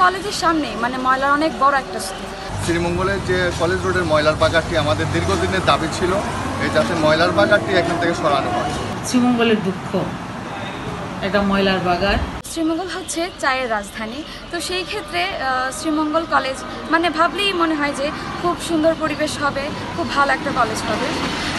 কলেজের সামনেই মানে ময়লার অনেক বড় একটা স্তূপ। শ্রীমঙ্গলের যে কলেজ রোডের ময়লার বাগানটি আমাদের দীর্ঘদিনের দাবি ছিল এই যাতে ময়লার বাগানটি এখান থেকে সরানো হয়। শ্রীমঙ্গলের দুঃখ একটা ময়লার বাগান। শ্রীমঙ্গল হচ্ছে চায়ের রাজধানী, তো সেই ক্ষেত্রে শ্রীমঙ্গল কলেজ মানে ভাবলেই মনে হয় যে খুব সুন্দর পরিবেশ হবে, খুব ভালো একটা কলেজ হবে।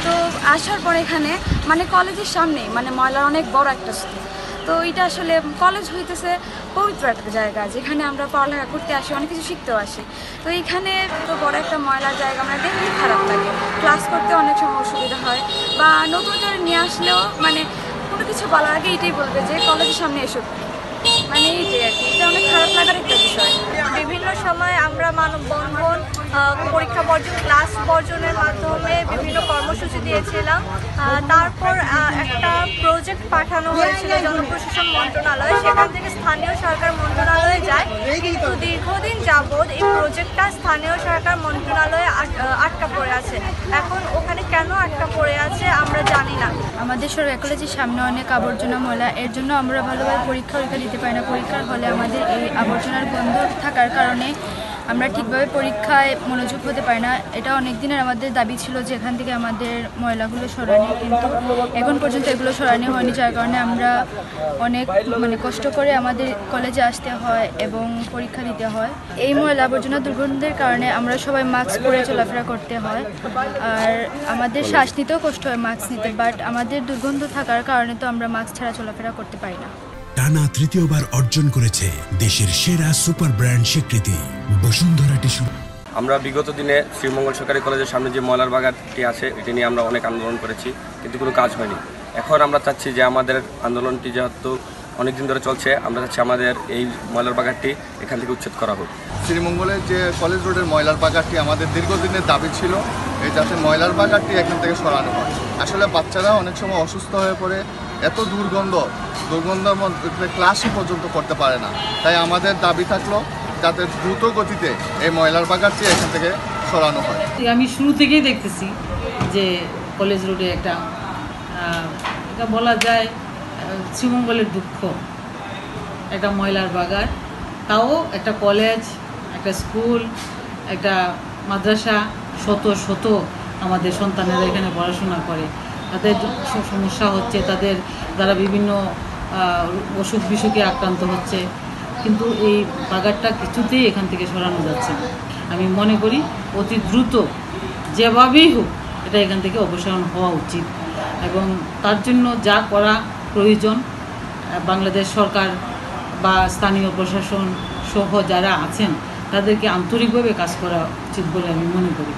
তো আসার পর এখানে মানে কলেজের সামনেই মানে ময়লার অনেক বড় একটা স্তূপ। তো এটা আসলে কলেজ হইতেছে পবিত্র একটা জায়গা যেখানে আমরা পড়ালেখা করতে আসি, অনেক কিছু শিখতেও আসি। তো এইখানে তো বড় একটা ময়লার জায়গা আমরা দেখলেই খারাপ লাগে, ক্লাস করতে অনেক সময় অসুবিধা হয়, বা নতুন করে নিয়ে আসলেও মানে কোনো কিছু বলার আগে এটাই বলবে যে কলেজের সামনে এসো, মানে এইটাই আর কি। এটা অনেক খারাপ লাগার একটা বিষয়। বিভিন্ন সময় আমরা মানববন্ধন, পরীক্ষা বর্জন, ক্লাস বর্জনের মাধ্যমে বিভিন্ন কর্মসূচি দিয়েছিলাম। তারপর একটা প্রজেক্ট পাঠানো হয়েছিল জনপ্রশাসন মন্ত্রণালয়, সেখান থেকে স্থানীয় সরকার মন্ত্রণালয়ে যায়, কিন্তু দীর্ঘদিন যাবৎ এই প্রজেক্টটা স্থানীয় সরকার মন্ত্রণালয়ে আটকা পড়ে আছে। এখন ওখানে কেন আটকা পড়ে আছে আমরা জানি না। আমাদের সরকারি কলেজের সামনে অনেক আবর্জনা ময়লা, এর জন্য আমরা ভালোভাবে পরীক্ষা দিতে পারি না। পরীক্ষার হলে আমাদের এই আবর্জনার বন্ধ থাকার কারণে আমরা ঠিকভাবে পরীক্ষায় মনোযোগ হতে পারি না। এটা অনেক দিনের আমাদের দাবি ছিল যে এখান থেকে আমাদের ময়লাগুলো সরানো, কিন্তু এখন পর্যন্ত এগুলো সরানো হয়নি, যার কারণে আমরা অনেক কষ্ট করে আমাদের কলেজে আসতে হয় এবং পরীক্ষা দিতে হয়। এই ময়লা আবর্জনা দুর্গন্ধের কারণে আমরা সবাই মাস্ক পরে চলাফেরা করতে হয়, আর আমাদের শ্বাস নিতেও কষ্ট হয় মাস্ক নিতে, বাট আমাদের দুর্গন্ধ থাকার কারণে তো আমরা মাস্ক ছাড়া চলাফেরা করতে পারি না। টানা তৃতীয়বার অর্জন করেছে দেশের সেরা সুপার ব্র্যান্ড স্বীকৃতি বসুন্ধরা টিস্যু। আমরা বিগত দিনে শ্রীমঙ্গল সরকারি কলেজের সামনে যে ময়লার বাগানটি আছে এটি নিয়ে আমরা অনেক আন্দোলন করেছি, কিন্তু কোনো কাজ হয়নি। এখন আমরা চাচ্ছি যে আমাদের আন্দোলনটি যেহেতু অনেক দিন ধরে চলছে, আমরা চাচ্ছি আমাদের এই ময়লার বাগানটি এখান থেকে উচ্ছেদ করা হোক। শ্রীমঙ্গলের যে কলেজ রোডের ময়লার বাগানটি আমাদের দীর্ঘদিনের দাবি ছিল এই যাতে ময়লার বাগানটি এখান থেকে সরানো হয়। আসলে বাচ্চারা অনেক সময় অসুস্থ হয়ে পড়ে, এত দুর্গন্ধের মধ্যে ক্লাসই পর্যন্ত করতে পারে না। তাই আমাদের দাবি থাকলো যাতে দ্রুত গতিতে এই ময়লার বাগানটি এখান থেকে সরানো হয়। আমি শুরু থেকেই দেখতেছি যে কলেজ রোডে এটা বলা যায় শ্রীমঙ্গলের দুঃখ একটা ময়লার বাগান। তাও একটা কলেজ, একটা স্কুল, একটা মাদ্রাসা, শত আমাদের সন্তানেরা এখানে পড়াশোনা করে, তাদের সমস্যা হচ্ছে, তাদের দ্বারা বিভিন্ন অসুখ বিসুখে আক্রান্ত হচ্ছে, কিন্তু এই বাগানটা কিছুতেই এখান থেকে সরানো যাচ্ছে না। আমি মনে করি অতি দ্রুত যেভাবেই হোক এটা এখান থেকে অপসারণ হওয়া উচিত, এবং তার জন্য যা করা প্রয়োজন বাংলাদেশ সরকার বা স্থানীয় প্রশাসন সহ যারা আছেন তাদেরকে আন্তরিকভাবে কাজ করা উচিত বলে আমি মনে করি।